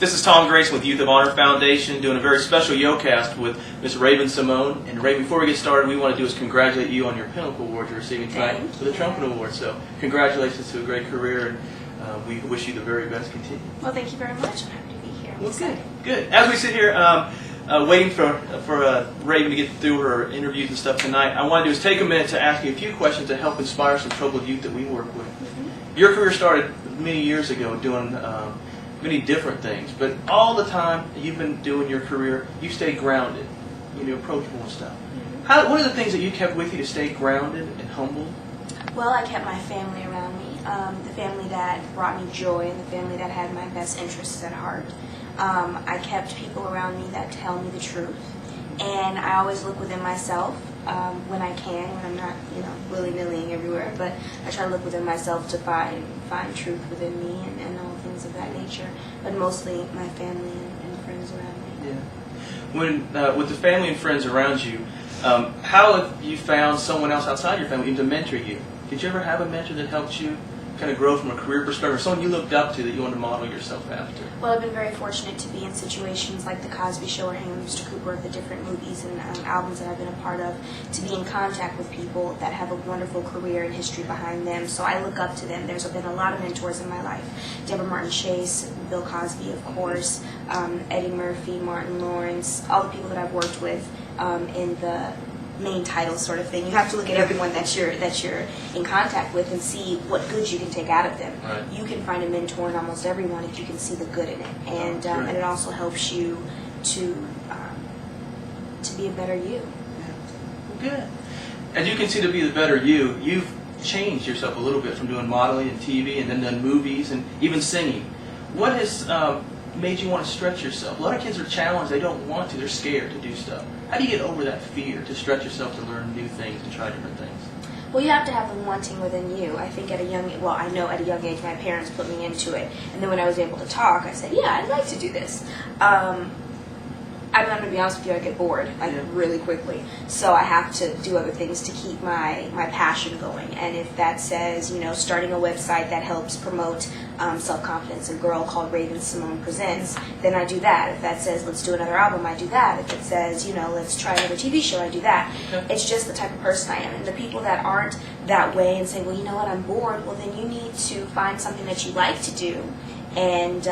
This is Tom Grayson with Youth of Honor Foundation doing a very special YOHCast with Ms. Raven-Symone. And Raven, before we get started, we want to do is congratulate you on your Pinnacle Award you're receiving tonight for the Trumpet Award. So congratulations to a great career, and we wish you the very best continue. Well, thank you very much. I'm happy to be here. Well, good. Good. As we sit here waiting for Raven to get through her interviews and stuff tonight, I want to do is take a minute to ask you a few questions to help inspire some troubled youth that we work with. Your career started many years ago doing many different things, but all the time you've been doing your career, you stayed grounded, approachable and stuff. What are the things that you kept with you to stay grounded and humble? Well, I kept my family around me, the family that brought me joy and the family that had my best interests at heart. I kept people around me that tell me the truth, and I always look within myself when I can, when I'm not, willy-nillying everywhere, but I try to look within myself to find truth within me and all things of that nature, but mostly my family and friends around me. Yeah. When with the family and friends around you, how have you found someone else outside your family to mentor you? Did you ever have a mentor that helped you kind of grow from a career perspective, someone you looked up to that you wanted to model yourself after? Well, I've been very fortunate to be in situations like The Cosby Show or Hanging with Mr. Cooper, the different movies and albums that I've been a part of, to be in contact with people that have a wonderful career and history behind them. So I look up to them. There's been a lot of mentors in my life. Deborah Martin Chase, Bill Cosby, of course, Eddie Murphy, Martin Lawrence, all the people that I've worked with in the main title sort of thing. You have to look at everyone that you're in contact with and see what good you can take out of them. Right. You can find a mentor in almost everyone if you can see the good in it, and it also helps you to be a better you. Yeah. Well, good. As you can see, to be the better you, you've changed yourself a little bit from doing modeling and TV and then done movies and even singing. What has made you want to stretch yourself? A lot of kids are challenged. They don't want to. They're scared to do stuff. How do you get over that fear to stretch yourself to learn new things and try different things? Well, you have to have the wanting within you. I think I know at a young age my parents put me into it. And then when I was able to talk, I said, yeah, I'd like to do this. I'm going to be honest with you, I get bored really quickly. So I have to do other things to keep my passion going. And if that says, starting a website that helps promote self-confidence, a girl called Raven-Symone Presents, then I do that. If that says, let's do another album, I do that. If it says, let's try another TV show, I do that. Okay. It's just the type of person I am. And the people that aren't that way and say, well, you know what, I'm bored, well, then you need to find something that you like to do and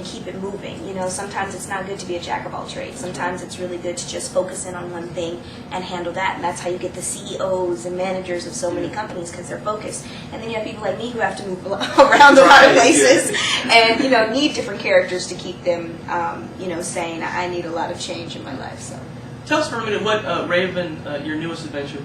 keep it moving. Sometimes it's not good to be a jack of all trades. Sometimes it's really good to just focus in on one thing and handle that. And that's how you get the CEOs and managers of so many companies, because they're focused. And then you have people like me who have to move around a lot of places and need different characters to keep them saying I need a lot of change in my life. So tell us for a minute what Raven, your newest adventure,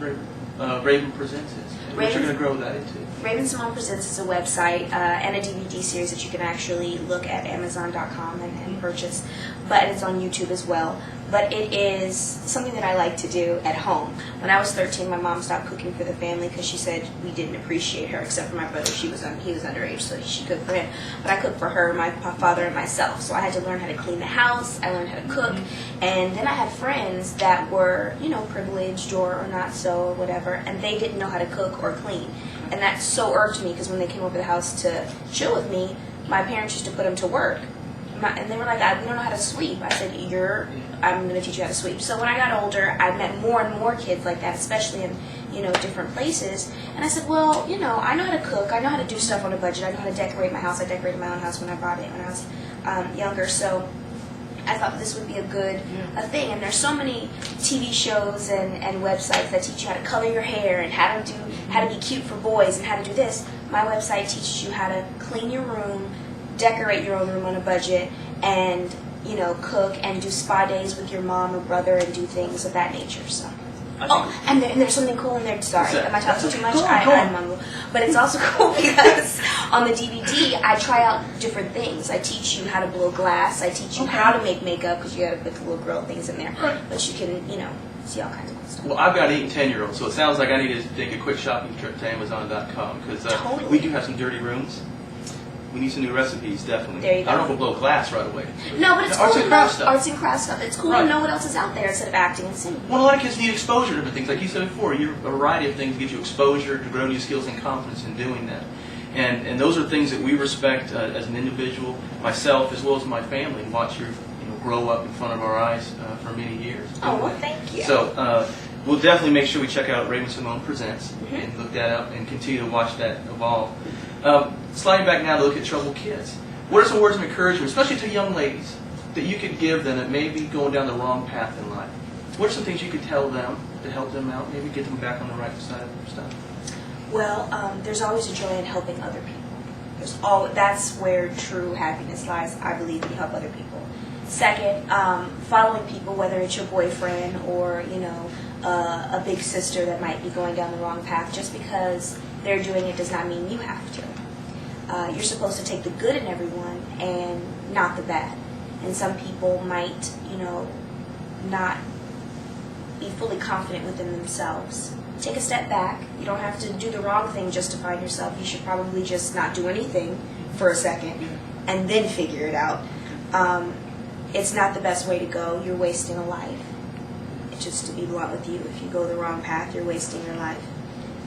Raven Presents is. What you're going to grow that into. Raven-Symone Presents is a website and a DVD series that you can actually look at Amazon.com and purchase, but it's on YouTube as well. But it is something that I like to do at home. When I was 13, my mom stopped cooking for the family because she said we didn't appreciate her, except for my brother. He was underage, so she cooked for him. But I cooked for her, my father, and myself. So I had to learn how to clean the house. I learned how to cook. And then I had friends that were, privileged or not so or whatever, and they didn't know how to cook or clean. And that so irked me because when they came over the house to chill with me, my parents used to put them to work. And they were like, we don't know how to sweep. I said, I'm going to teach you how to sweep. So when I got older, I met more and more kids like that, especially in, different places. And I said, well, I know how to cook. I know how to do stuff on a budget. I know how to decorate my house. I decorated my own house when I bought it when I was younger. So I thought this would be a good thing. And there's so many TV shows and websites that teach you how to color your hair and how to be cute for boys and how to do this. My website teaches you how to clean your room, decorate your own room on a budget, and cook and do spa days with your mom or brother and do things of that nature. So, and there's something cool in there. Sorry, am I talking too much? I mumble, but it's also cool because on the DVD I try out different things. I teach you how to blow glass. I teach you how to make makeup because you got to put the little girl things in there. Right. But you can see all kinds of cool stuff. Well, I've got an 8 and 10-year-old, so it sounds like I need to take a quick shopping trip to Amazon.com because we do have some dirty rooms. We need some new recipes, definitely. There you go. I don't know if we'll blow glass right away. No, but it's cool arts and craft stuff. Arts and craft stuff. It's cool to know what else is out there instead of acting and singing. Well, a lot of kids need exposure to different things. Like you said before, a variety of things give you exposure to grow new skills and confidence in doing that. And those are things that we respect as an individual, myself as well as my family, and watch her grow up in front of our eyes for many years. Oh, well, thank you. So we'll definitely make sure we check out Raven-Symone Presents and look that up and continue to watch that evolve. Sliding back now to look at troubled kids. What are some words of encouragement, especially to young ladies, that you could give them that may be going down the wrong path in life? What are some things you could tell them to help them out, maybe get them back on the right side of their stuff? Well, there's always a joy in helping other people. That's where true happiness lies, I believe, when you help other people. Second, following people, whether it's your boyfriend or, a big sister that might be going down the wrong path. Just because they're doing it does not mean you have to. You're supposed to take the good in everyone and not the bad. And some people might, not be fully confident within themselves. Take a step back. You don't have to do the wrong thing just to find yourself. You should probably just not do anything for a second and then figure it out. It's not the best way to go. You're wasting a life. Just to be blunt with you, if you go the wrong path, you're wasting your life.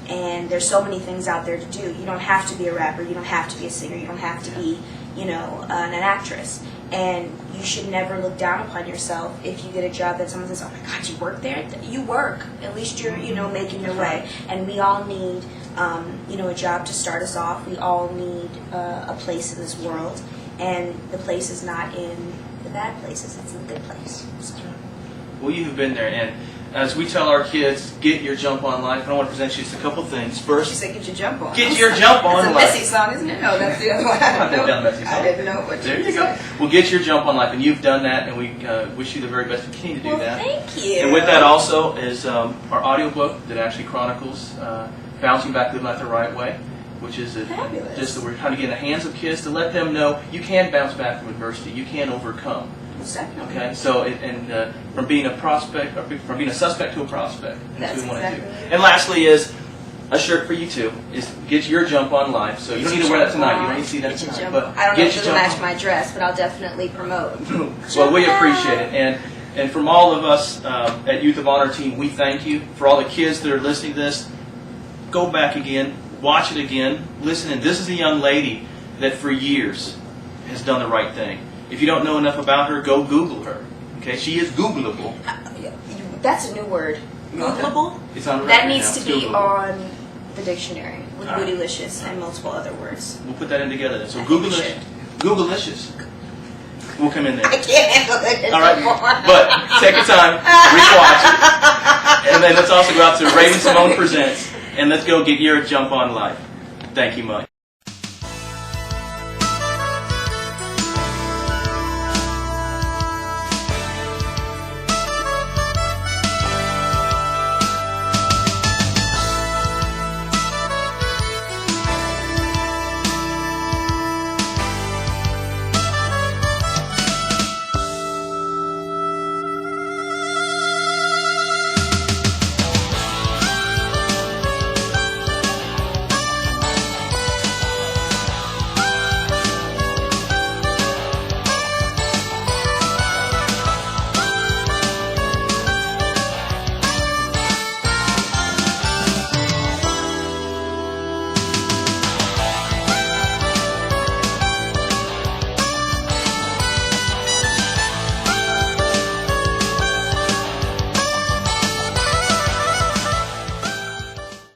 And there's so many things out there to do. You don't have to be a rapper. You don't have to be a singer. You don't have to be, an actress. And you should never look down upon yourself if you get a job that someone says, "Oh my God, you work there?" You work. At least you're, making your way. And we all need, a job to start us off. We all need a place in this world. And the place is not in the bad places. It's in the good place. So. Well, you have been there, and as we tell our kids, get your jump on life. I want to present you just a couple things. First, She said, "Get your jump on." get your jump on That's a life. Messy song, isn't it? No, that's the other one. I've been down Messy song. I didn't know what There you go. Well, get your jump on life, and you've done that, and we wish you the very best to continue to do Well, that. thank you. And with that also is our audiobook that actually chronicles bouncing back, living life the right way, which is Fabulous. just that we're trying to get in the hands of kids to let them know you can bounce back from adversity, you can overcome. Definitely. Okay, so from being a prospect, or from being a suspect to a prospect, that's what we want to do. exactly it. And lastly is a shirt for you too. Is get your jump on life. So you don't need to wear that tonight. You don't need to see that tonight. But I don't know get if your it'll jump match on. my dress, but I'll definitely promote. Well, we appreciate it, and from all of us at Youth of Honor Team, we thank you. For all the kids that are listening to this, go back again, watch it again, listen. And this is a young lady that for years has done the right thing. If you don't know enough about her, go Google her. Okay, she is Googleable. That's a new word. Googleable? It's on record That needs now. to It's be Googleable. on the dictionary with All right. bootylicious and multiple other words. We'll put that in together then. So I think we Googlealicious. Googlealicious. We'll come in there. I can't handle it All right, anymore. but take your time, rewatch it, and then let's also go out to Raven-Symone Presents, and let's go get your jump on life. Thank you much.